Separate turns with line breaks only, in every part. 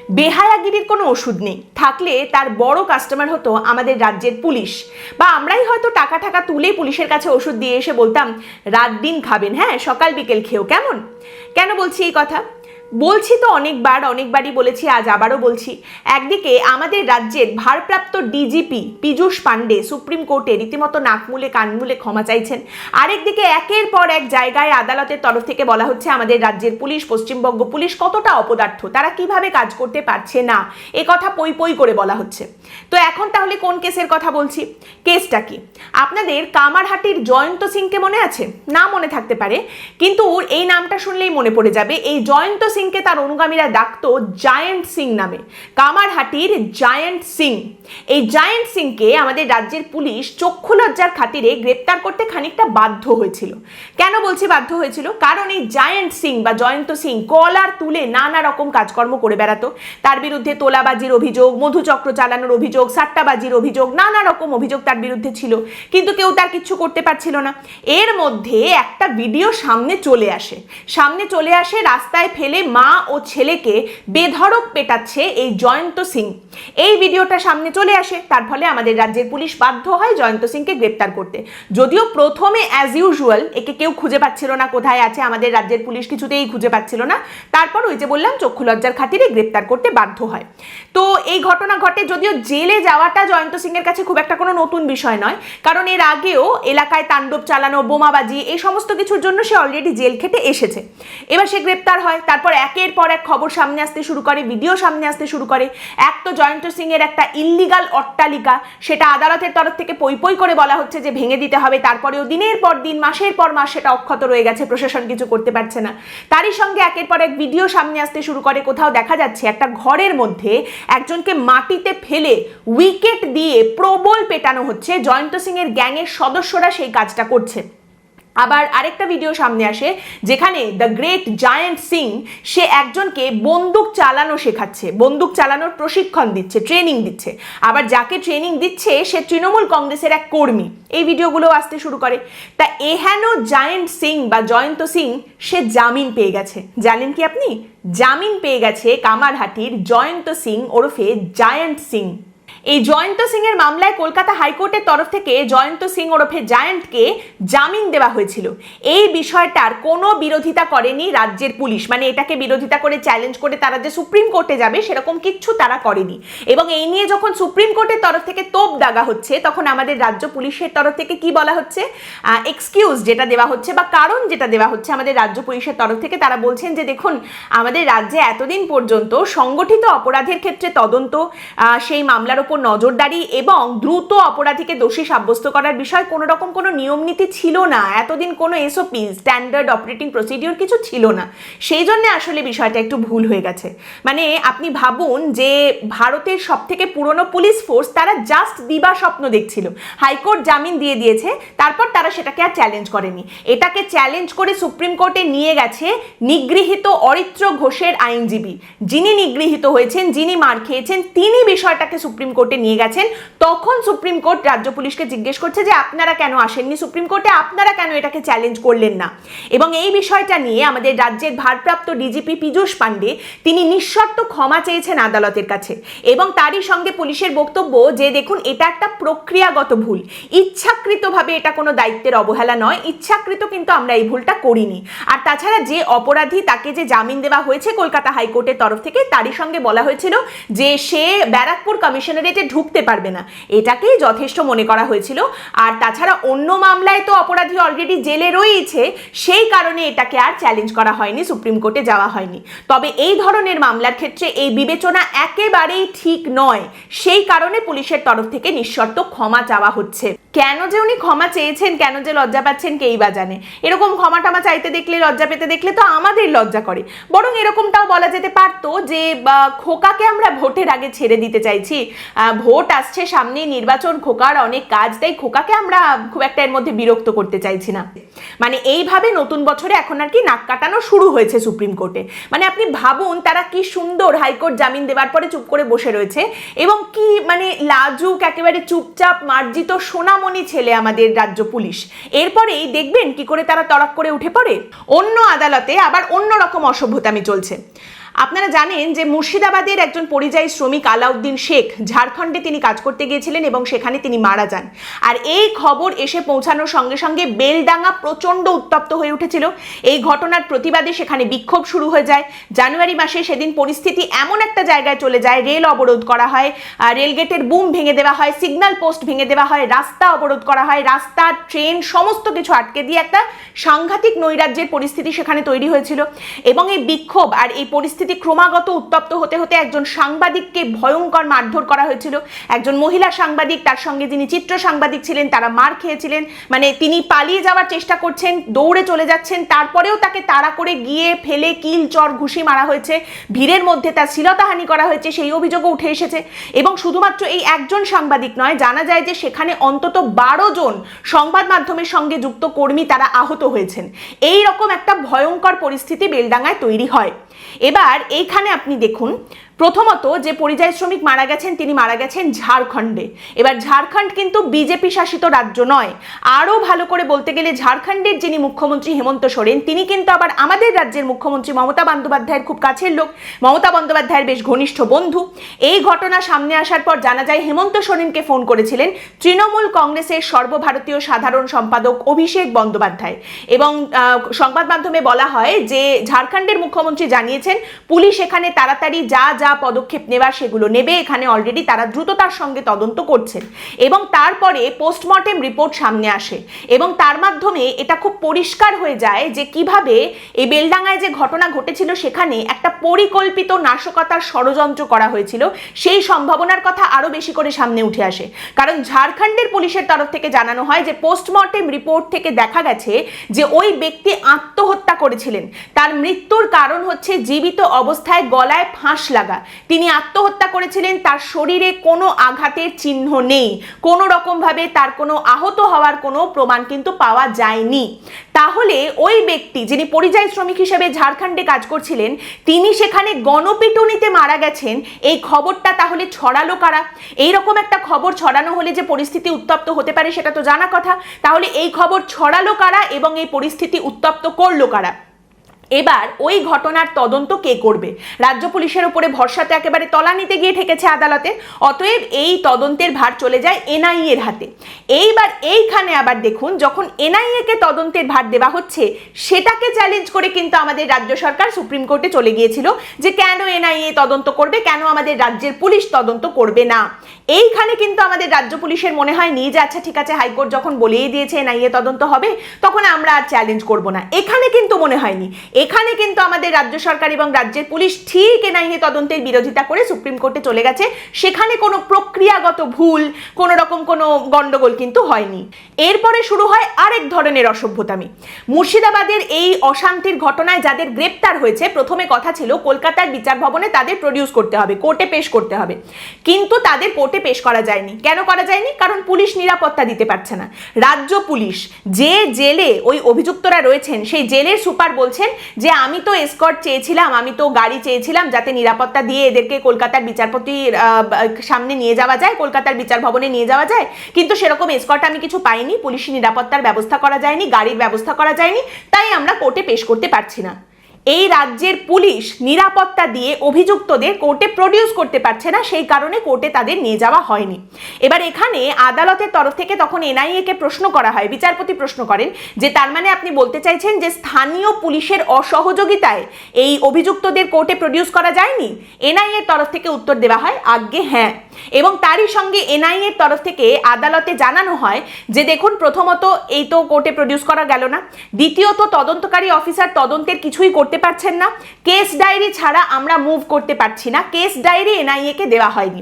বেহায়াগিরির কোনো ওষুধ নেই, থাকলে তার বড় কাস্টমার হতো আমাদের রাজ্যের পুলিশ, বা আমরাই হয়তো টাকা টাকা তুলে পুলিশের কাছে ওষুধ দিয়ে এসে বলতাম রাত দিন খাবেন, হ্যাঁ সকাল বিকেল খেয়েও। কেমন কেন বলছি এই কথা? বলছি তো অনেকবারই বলেছি, আজ আবারও বলছি। একদিকে আমাদের রাজ্যের ভারপ্রাপ্ত ডিজিপি পীযূষ পাণ্ডে সুপ্রিম কোর্টে রীতিমতো নাকমুলে কানমুলে ক্ষমা চাইছেন, আরেকদিকে একের পর এক জায়গায় আদালতের তরফ থেকে বলা হচ্ছে আমাদের রাজ্যের পুলিশ, পশ্চিমবঙ্গ পুলিশ কতটা অপদার্থ, তারা কিভাবে কাজ করতে পারছে না, এ কথা পই পই করে বলা হচ্ছে। তো এখন তাহলে কোন কেসের কথা বলছি? কেসটা কি? আপনাদের কামারহাটির জয়ন্ত সিংকে মনে আছে? না মনে থাকতে পারে, কিন্তু এই নামটা শুনলেই মনে পড়ে যাবে। এই জয়ন্ত সিংকে তার অনুগামীরা ডাকতো জায়েন্ট সিং নামে। কামারহাটির জায়েন্ট সিং, এই জায়েন্ট সিংকে আমাদের রাজ্যের পুলিশ চক্ষু লজ্জার খাতিরে গ্রেপ্তার করতে খানিকটা বাধ্য হয়েছিল। কেন বলছি বাধ্য হয়েছিল? কারণ এই জায়েন্ট সিং বা জয়ন্ত সিং কলার তুলে নানা রকম কাজকর্ম করে বেড়াতো। তার বিরুদ্ধে তোলাবাজির অভিযোগ, মধুচক্র চালানোর অভিযোগ, সাট্টাবাজির অভিযোগ, নানা রকম অভিযোগ তার বিরুদ্ধে ছিল, কিন্তু কেউ তার কিচ্ছু করতে পারছিল না। এর মধ্যে একটা ভিডিও সামনে চলে আসে রাস্তায় ফেলে মা ও ছেলেকে বেধড়ক পেটাচ্ছে এই জয়ন্ত সিং। এই ভিডিওটা সামনে চলে আসে, তার ফলে আমাদের রাজ্যের পুলিশ বাধ্য হয় জয়ন্ত সিংকে গ্রেপ্তার করতে। যদিও প্রথমে অ্যাজ ইউজুয়াল একে কেউ খুঁজে পাচ্ছিল না, কোথায় আছে আমাদের রাজ্যের পুলিশ কিছুতেই খুঁজে পাচ্ছিল না। তারপর ওই যে বললাম চক্ষু লজ্জার খাতিরে গ্রেপ্তার করতে বাধ্য হয়। তো এই ঘটনা ঘটে, যদিও জেলে যাওয়াটা জয়ন্ত সিং এর কাছে খুব একটা কোনো নতুন বিষয় নয়, কারণ এর আগেও এলাকায় তাণ্ডব চালানো, বোমাবাজি, এই সমস্ত কিছুর জন্য সে অলরেডি জেল খেটে এসেছে। এবার সে গ্রেপ্তার হয়, তারপর একের পর এক খবর সামনে আসতে শুরু করে, ভিডিও সামনে আসতে শুরু করে। এক তো জয়ন্ত সিং এর একটা ইল্লিগাল অট্টালিকা, সেটা আদালতের তরফ থেকে পই পই করে বলা হচ্ছে যে ভেঙে দিতে হবে, তারপরেও দিনের পর দিন মাসের পর মাস সেটা অক্ষত রয়ে গেছে, প্রশাসন কিছু করতে পারছে না। তারই সঙ্গে একের পর এক ভিডিও সামনে আসতে শুরু করে, কোথাও দেখা যাচ্ছে একটা ঘরের মধ্যে একজনকে মাটিতে ফেলে উইকেট দিয়ে প্রবল পেটানো হচ্ছে। জয়ন্ত সিং এর গ্যাংয়ের সদস্যরা সেই কাজটা করছে। আবার আরেকটা ভিডিও সামনে আসে যেখানে দ্য গ্রেট জায়েন্ট সিং সে একজনকে বন্দুক চালানো শেখাচ্ছে, বন্দুক চালানোর প্রশিক্ষণ দিচ্ছে, ট্রেনিং দিচ্ছে। আবার যাকে ট্রেনিং দিচ্ছে সে তৃণমূল কংগ্রেসের এক কর্মী। এই ভিডিওগুলো আসতে শুরু করে। তা এহেন জায়েন্ট সিং বা জয়ন্ত সিং সে জামিন পেয়ে গেছে। জানেন কি আপনি? জামিন পেয়ে গেছে কামারহাটির জয়ন্ত সিং ওরফে জায়েন্ট সিং। এই জয়ন্ত সিং এর মামলায় কলকাতা হাইকোর্টের তরফ থেকে জয়ন্ত সিং ওরফে জায়েন্টকে জামিন দেওয়া হয়েছিল। এই বিষয়টার কোনো বিরোধিতা করেনি রাজ্যের পুলিশ, মানে এটাকে বিরোধিতা করে চ্যালেঞ্জ করে তারা যে সুপ্রিম কোর্টে যাবে সেরকম কিচ্ছু তারা করেনি। এবং এই নিয়ে যখন সুপ্রিম কোর্টের তরফ থেকে তোপ দাগা হচ্ছে, তখন আমাদের রাজ্য পুলিশের তরফ থেকে কি বলা হচ্ছে, এক্সকিউজ যেটা দেওয়া হচ্ছে বা কারণ যেটা দেওয়া হচ্ছে আমাদের রাজ্য পুলিশের তরফ থেকে, তারা বলছেন যে দেখুন আমাদের রাজ্যে এতদিন পর্যন্ত সংগঠিত অপরাধের ক্ষেত্রে তদন্ত, সেই মামলার উপর নজরদারি এবং দ্রুত অপরাধীকে দোষী সাব্যস্ত করার বিষয়ে কোনো রকম কোনো নিয়ম নীতি ছিল না। এতদিন কোনো এসওপি, স্ট্যান্ডার্ড অপারেটিং প্রসিডিওর কিছু ছিল না। সেই জন্য আসলে বিষয়টা একটু ভুল হয়ে গেছে। মানে আপনি ভাবুন যে ভারতের সব থেকে পুরনো পুলিশ ফোর্স তারা জাস্ট দিবা স্বপ্ন দেখছিল, হাইকোর্ট জামিন দিয়ে দিয়েছে, তারপর তারা সেটাকে আর চ্যালেঞ্জ করেনি। এটাকে চ্যালেঞ্জ করে সুপ্রিম কোর্টে নিয়ে গেছে নিগৃহীত অরিত্র ঘোষের আইনজীবী, যিনি নিগৃহীত হয়েছেন, যিনি মার খেয়েছেন, তিনি বিষয়টাকে সুপ্রিম কোর্টে নিয়ে গেছেন। তখন সুপ্রিম কোর্ট রাজ্য পুলিশকে জিজ্ঞেস করছে যে আপনারা কেন আসেননি সুপ্রিম কোর্টে, আপনারা কেন এটাকে চ্যালেঞ্জ করলেন না। এবং এই বিষয়টা নিয়ে আমাদের রাজ্যের ভারপ্রাপ্ত ডিজিপি পীযূষ পাণ্ডে তিনি নিঃশর্ত ক্ষমা চেয়েছেন আদালতের কাছে। এবং তারই সঙ্গে পুলিশের বক্তব্য যে দেখুন এটা একটা প্রক্রিয়াগত ভুল, ইচ্ছাকৃতভাবে এটা কোনো দায়িত্বের অবহেলা নয়, ইচ্ছাকৃত কিন্তু আমরা এই ভুলটা করিনি। আর তাছাড়া যে অপরাধী তাকে যে জামিন দেওয়া হয়েছে কলকাতা হাইকোর্টের তরফ থেকে, তারই সঙ্গে বলা হয়েছিল যে সে ব্যারাকপুর কমিশনারেটে ঢুকতে পারবে না, এটাকেই যথেষ্ট মনে করা হয়েছিল। আর তাছাড়া অন্য মামলায় তো অপরাধী অলরেডি জেলে রয়েছে, সেই কারণে এটাকে আর চ্যালেঞ্জ করা হয়নি, সুপ্রিম কোর্টে যাওয়া হয়নি। তবে এই ধরনের মামলার ক্ষেত্রে এই বিবেচনা একেবারেই ঠিক নয়, সেই কারণে পুলিশের তরফ থেকে নিঃশর্ত ক্ষমা চাওয়া হচ্ছে। কেন যে উনি ক্ষমা চেয়েছেন, কেন যে লজ্জা পাচ্ছেন কেই বা জানে। এরকম ক্ষমা টমা চাইতে দেখলে, লজ্জা পেতে দেখলে তো আমাদের লজ্জা করে। বরং এরকমটাও বলা যেতে পারতো যে খোকাকে আমরা ভোটের আগে ছেড়ে দিতে চাইছি, ভোট আসছে সামনে, নির্বাচন, খোকার অনেক কাজ, তাই খোকাকে আমরা খুব একটা এর মধ্যে বিরক্ত করতে চাইছি না। মানে এইভাবে নতুন বছরে এখন আর কি নাক কাটানো শুরু হয়েছে সুপ্রিম কোর্টে। মানে আপনি ভাবুন তারা কি সুন্দর হাইকোর্ট জামিন দেওয়ার পরে চুপ করে বসে রয়েছে, এবং কি মানে লাজুক একেবারে চুপচাপ মার্জিত সোনামণি ছেলে আমাদের রাজ্য পুলিশ। এরপরেই দেখবেন কি করে তারা তড়াক করে উঠে পড়ে। অন্য আদালতে আবার অন্য রকম অসভ্যতামি চলছে। আপনারা জানেন যে মুর্শিদাবাদের একজন পরিযায়ী শ্রমিক আলাউদ্দিন শেখ ঝাড়খণ্ডে তিনি কাজ করতে গিয়েছিলেন এবং সেখানে তিনি মারা যান। আর এই খবর এসে পৌঁছানোর সঙ্গে সঙ্গে বেলডাঙ্গা প্রচণ্ড উত্তপ্ত হয়ে উঠেছিল। এই ঘটনার প্রতিবাদে সেখানে বিক্ষোভ শুরু হয়ে যায়। জানুয়ারি মাসে সেদিন পরিস্থিতি এমন একটা জায়গায় চলে যায়, রেল অবরোধ করা হয়, রেলগেটের বুম ভেঙে দেওয়া হয়, সিগন্যাল পোস্ট ভেঙে দেওয়া হয়, রাস্তা অবরোধ করা হয়, রাস্তা ট্রেন সমস্ত কিছু আটকে দিয়ে একটা সাংঘাতিক নৈরাজ্যের পরিস্থিতি সেখানে তৈরি হয়েছিল। এবং এই বিক্ষোভ আর এই পরিস্থিতি ক্রমাগত উত্তপ্ত হতে হতে একজন সাংবাদিককে ভয়ঙ্কর মারধর করা হয়েছিল। একজন মহিলা সাংবাদিক, তার সঙ্গে যিনি চিত্র সাংবাদিক ছিলেন, তারা মার খেয়েছিলেন। মানে তিনি পালিয়ে যাওয়ার চেষ্টা করছেন, দৌড়ে চলে যাচ্ছেন, তারপরেও তাকে তাড়া করে গিয়ে ফেলে কিল চর ঘুষি মারা হয়েছে, ভিড়ের মধ্যে তার শ্লীলতাহানি করা হয়েছে, সেই অভিযোগও উঠে এসেছে। এবং শুধুমাত্র এই একজন সাংবাদিক নয়, জানা যায় যে সেখানে অন্তত 12 জন সংবাদ মাধ্যমের সঙ্গে যুক্ত কর্মী তারা আহত হয়েছেন। এই রকম একটা ভয়ঙ্কর পরিস্থিতি বেলডাঙ্গায় তৈরি হয়। এবার এইখানে আপনি দেখুন, প্রথমত যে পরিযায়ী শ্রমিক মারা গেছেন তিনি মারা গেছেন ঝাড়খণ্ডে। এবার ঝাড়খণ্ড কিন্তু বিজেপি শাসিত রাজ্য নয়। আরও ভালো করে বলতে গেলে ঝাড়খণ্ডের যিনি মুখ্যমন্ত্রী হেমন্ত সোরেন, তিনি কিন্তু আবার আমাদের রাজ্যের মুখ্যমন্ত্রী মমতা বন্দ্যোপাধ্যায়ের খুব কাছের লোক, মমতা বন্দ্যোপাধ্যায়ের বেশ ঘনিষ্ঠ বন্ধু। এই ঘটনা সামনে আসার পর জানা যায় হেমন্ত সোরেনকে ফোন করেছিলেন তৃণমূল কংগ্রেসের সর্বভারতীয় সাধারণ সম্পাদক অভিষেক বন্দ্যোপাধ্যায়। এবং সংবাদ মাধ্যমে বলা হয় যে ঝাড়খণ্ডের মুখ্যমন্ত্রী জানিয়েছেন পুলিশ এখানে তাড়াতাড়ি যা পদক্ষেপ নেবার সেগুলো নেবে। এখানে অলরেডি তারা দ্রুততার সঙ্গে তদন্ত করছেন। এবং তারপরে পোস্টমর্টেম রিপোর্ট সামনে আসে এবং তার মাধ্যমে এটা খুব পরিষ্কার হয়ে যায় যে কিভাবে এই বেলডাঙ্গায় যে ঘটনা ঘটেছিল সেখানে একটা পরিকল্পিত নাশকতার ষড়যন্ত্র করা হয়েছিল। সেই সম্ভাবনার কথা আরো বেশি করে সামনে উঠে আসে, কারণ ঝাড়খণ্ডের পুলিশের তরফ থেকে জানানো হয় যে পোস্টমর্টেম রিপোর্ট থেকে দেখা গেছে যে ওই ব্যক্তি আত্মহত্যা করেছিলেন। তার মৃত্যুর কারণ হচ্ছে জীবিত অবস্থায় গলায় ফাঁস লাগা। তিনি আত্মহত্যা করেছিলেন, তার শরীরে কোনো আঘাতের চিহ্ন নেই, কোনো রকম ভাবে তার কোনো আহত হওয়ার কোনো প্রমাণ কিন্তু পাওয়া যায়নি। তাহলে ওই ব্যক্তি যিনি পরিযায়ী শ্রমিক হিসেবে ঝাড়খণ্ডে কাজ করছিলেন, তিনি সেখানে গণপিটুনিতে মারা গেছেন, এই খবরটা তাহলে ছড়ালো কারা? এইরকম একটা খবর ছড়ানো হলে যে পরিস্থিতি উত্তপ্ত হতে পারে সেটা তো জানা কথা। তাহলে এই খবর ছড়ালো কারা এবং এই পরিস্থিতি উত্তপ্ত করলো কারা? এবার ওই ঘটনার তদন্ত কে করবে? রাজ্য পুলিশের উপরে ভরসাতে একেবারে তলানিতে গিয়ে ঠেকেছে আদালতে। অতএব এই তদন্তের ভার চলে যায় এনআইএ এর হাতে। এইবার এইখানে আবার দেখুন, যখন এনআইএ কে তদন্তের ভার দেওয়া হচ্ছে, সেটাকে চ্যালেঞ্জ করে কিন্তু আমাদের রাজ্য সরকার সুপ্রিম কোর্টে চলে গিয়েছিল যে কেন এনআইএ তদন্ত করবে, কেন আমাদের রাজ্যের পুলিশ তদন্ত করবে না। এইখানে কিন্তু আমাদের রাজ্য পুলিশের মনে হয়নি যে আচ্ছা ঠিক আছে, হাইকোর্ট যখন বলেই দিয়েছে এনআইএ তদন্ত হবে তখন আমরা আর চ্যালেঞ্জ করব না। এখানে কিন্তু মনে হয়নি। এখানে কিন্তু আমাদের রাজ্য সরকার এবং রাজ্যের পুলিশ ঠিক এনআইএ তদন্তের বিরোধিতা করে সুপ্রিম কোর্টে চলে গেছে। সেখানে কোনো প্রক্রিয়াগত ভুল, কোনো রকম কোনো গন্ডগোল কিন্তু হয়নি। এরপরে শুরু হয় আরেক ধরনের অসভ্যতামি। মুর্শিদাবাদের এই অশান্তির ঘটনায় যাদের গ্রেপ্তার হয়েছে, প্রথমে কথা ছিল কলকাতার বিচার ভবনে তাদের প্রডিউস করতে হবে, কোর্টে পেশ করতে হবে, কিন্তু তাদের কোর্টে পেশ করা যায়নি। কেন করা যায়নি? কারণ পুলিশ নিরাপত্তা দিতে পারছে না। রাজ্য পুলিশ যে জেলে ওই অভিযুক্তরা রয়েছেন, সেই জেলের সুপার বলছেন যে আমি তো এসকর্ট চেয়েছিলাম, আমি তো গাড়ি চেয়েছিলাম যাতে নিরাপত্তা দিয়ে এদেরকে কলকাতার বিচারপতির সামনে নিয়ে যাওয়া যায়, কলকাতার বিচার ভবনে নিয়ে যাওয়া যায়, কিন্তু সেরকম এসকর্ট আমি কিছু পাইনি, পুলিশি নিরাপত্তার ব্যবস্থা করা যায়নি, গাড়ির ব্যবস্থা করা যায়নি, তাই আমরা কোর্টে পেশ করতে পারছি না। এই রাজ্যের পুলিশ নিরাপত্তা দিয়ে অভিযুক্তদের কোর্টে প্রডিউস করতে পারছে না, সেই কারণে কোর্টে তাদের নিয়ে যাওয়া হয়নি। এবার এখানে আদালতের তরফ থেকে তখন এনআইএ কে প্রশ্ন করা হয়, বিচারপতি প্রশ্ন করেন যে তার মানে আপনি বলতে চাইছেন যে স্থানীয় পুলিশের অসহযোগিতায় এই অভিযুক্তদের কোর্টে প্রডিউস করা যায়নি? এনআইএ এর তরফ থেকে উত্তর দেওয়া হয় আজ্ঞে হ্যাঁ। এবং তারই সঙ্গে এনআইএ এর তরফ থেকে আদালতে জানানো হয় যে দেখুন, প্রথমত এই তো কোর্টে প্রডিউস করা গেল না, দ্বিতীয়ত তদন্তকারী অফিসার তদন্তের কিছুই করতে পারছেন না, কেস ডায়েরি ছাড়া আমরা মুভ করতে পারছি না, কেস ডায়েরি এনআইএ কে দেওয়া হয়নি।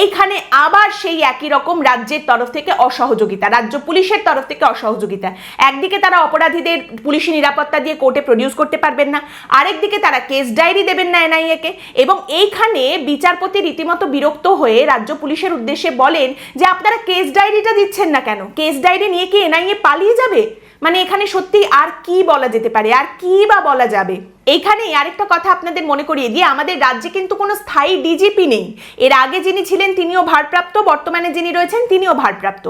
এইখানে আবার সেই একই রকম রাজ্যের তরফ থেকে অসহযোগিতা, রাজ্য পুলিশের তরফ থেকে অসহযোগিতা। একদিকে তারা অপরাধীদের পুলিশি নিরাপত্তা দিয়ে কোর্টে প্রডিউস করতে পারবেন না, আরেকদিকে তারা কেস ডায়েরি দেবেন না এনআইএ কে। এবং এইখানে বিচারপতি রীতিমতো বিরক্ত হয়ে রাজ্য পুলিশের উদ্দেশ্যে বলেন যে আপনারা কেস ডায়েরিটা দিচ্ছেন না কেন? কেস ডায়েরি নিয়ে কি এনআইএ পালিয়ে যাবে? মানে এখানে সত্যি আর কি বলা যেতে পারে, আর কি বা বলা যাবে? এইখানেই আরেকটা কথা আপনাদের মনে করিয়ে দিয়ে, আমাদের রাজ্যে কিন্তু কোনো স্থায়ী ডিজিপি নেই। এর আগে যিনি ছিলেন তিনিও ভারপ্রাপ্ত, বর্তমানে যিনি রয়েছেন তিনিও ভারপ্রাপ্ত।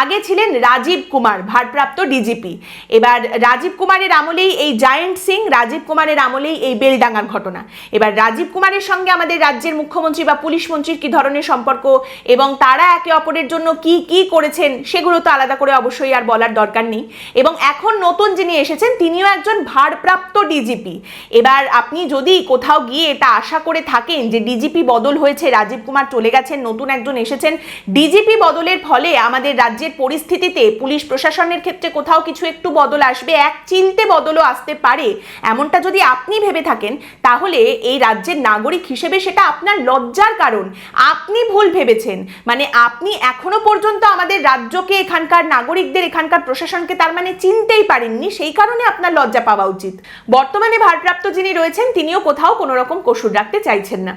আগে ছিলেন রাজীব কুমার, ভারপ্রাপ্ত ডিজিপি। এবার রাজীব কুমারের আমলেই এই জায়েন্ট সিং, রাজীব কুমারের আমলেই এই বেলডাঙ্গার ঘটনা। এবার রাজীব কুমারের সঙ্গে আমাদের রাজ্যের মুখ্যমন্ত্রী বা পুলিশ মন্ত্রীর কি ধরনের সম্পর্ক এবং তারা একে অপরের জন্য কি কি করেছেন সেগুলো তো আলাদা করে অবশ্যই আর বলার দরকার নেই। এবং এখন নতুন যিনি এসেছেন তিনিও একজন ভারপ্রাপ্ত ডিজিপি। এবার আপনি যদি কোথাও গিয়ে এটা আশা করে থাকেন যে ডিজিপি বদল হয়েছে, রাজীব কুমার চলে গেছেন, নতুন একজন এসেছেন, ডিজিপি বদলের ফলে আমাদের রাজ্যের পরিস্থিতিতে পুলিশ প্রশাসনের ক্ষেত্রে কোথাও কিছু একটু বদল আসবে, এক চিলতে বদলও আসতে পারে, এমনটা যদি আপনি ভেবে থাকেন তাহলে এই রাজ্যের নাগরিক হিসেবে সেটা আপনার লজ্জার কারণ। আপনি ভুল ভেবেছেন, মানে আপনি এখনো পর্যন্ত আমাদের রাজ্যকে, এখানকার নাগরিকদের, এখানকার প্রশাসনকে তার মানে চিনতেই পারেননি, সেই কারণে আপনার লজ্জা পাওয়া উচিত। বর্তমানে ভারপ্রাপ্ত যিনি রয়েছেন তিনিও কোথাও কোনো রকম কসুর রাখতে চাইছেন না।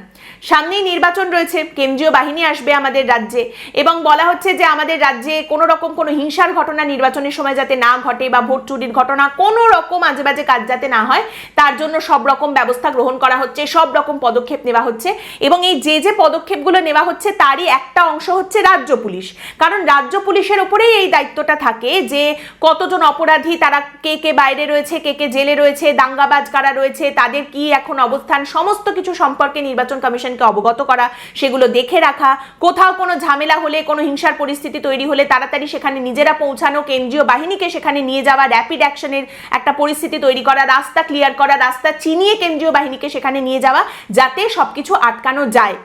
সামনেই নির্বাচন রয়েছে, কেন্দ্রীয় বাহিনী আসবে আমাদের রাজ্যে এবং বলা হচ্ছে যে আমাদের রাজ্যে কোনো রকম কোনো হিংসার ঘটনা নির্বাচনের সময় যাতে না ঘটে বা ভোট চুরির ঘটনা, কোনো রকম আজে বাজে কাজ যাতে না হয় তার জন্য সব রকম ব্যবস্থা গ্রহণ করা হচ্ছে, সব রকম পদক্ষেপ নেওয়া হচ্ছে। এবং এই যে পদক্ষেপগুলো নেওয়া হচ্ছে তারই একটা অংশ হচ্ছে রাজ্য পুলিশ। কারণ রাজ্য পুলিশের ওপরেই এই দায়িত্বটা থাকে যে কতজন অপরাধী, তারা কে কে বাইরে রয়েছে, কে কে জেলে রয়েছে, দাঙ্গাবাজ কারা রয়েছে, তাদের কি এখন অবস্থান, সমস্ত কিছু সম্পর্কে নির্বাচন কমিশনকে অবগত করা, সেগুলো দেখে রাখা, কোথাও কোনো ঝামেলা হলে, কোনো হিংসার পরিস্থিতি তৈরি হলে তাড়াতাড়ি সেখানে নিজেরা পৌঁছানো, কেন্দ্রীয় বাহিনীকে সেখানে নিয়ে যাওয়া, র্যাপিড অ্যাকশনের একটা পরিস্থিতি তৈরি করা, রাস্তা ক্লিয়ার করা, রাস্তা চিনিয়ে কেন্দ্রীয় বাহিনীকে সেখানে নিয়ে যাওয়া, যাতে সবকিছু আটকানো যায়।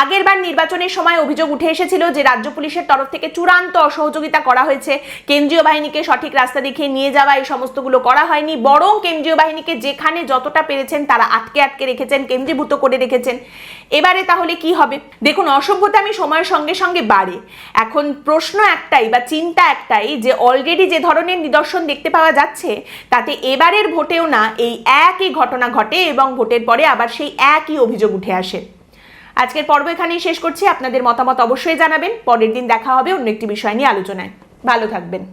আগের বার নির্বাচনের সময় অভিযোগ উঠে এসেছিল যে রাজ্য পুলিশের তরফ থেকে চূড়ান্ত অসহযোগিতা করা হয়েছে, কেন্দ্রীয় বাহিনীকে সঠিক রাস্তা দেখিয়ে নিয়ে যাওয়া, এই সমস্তগুলো করা হয়নি, বরং কেন্দ্রীয় বাহিনীকে যেখানে যতটা পেরেছেন তারা আটকে আটকে রেখেছেন, কেন্দ্রীভূত করে রেখেছেন। এবারে তাহলে কি হবে? দেখুন, অসভ্যতা আমি সময়ের সঙ্গে সঙ্গে বাড়ে। এখন প্রশ্ন একটাই বা চিন্তা একটাই যে অলরেডি যে ধরনের নিদর্শন দেখতে পাওয়া যাচ্ছে তাতে এবারের ভোটেও না এই একই ঘটনা ঘটে এবং ভোটের পরে আবার সেই একই অভিযোগ উঠে আসে। আজকের পর্ব এখানেই শেষ করছি। আপনাদের মতামত অবশ্যই জানাবেন। পরের দিন দেখা হবে অন্য একটি বিষয় নিয়ে আলোচনায়। ভালো থাকবেন।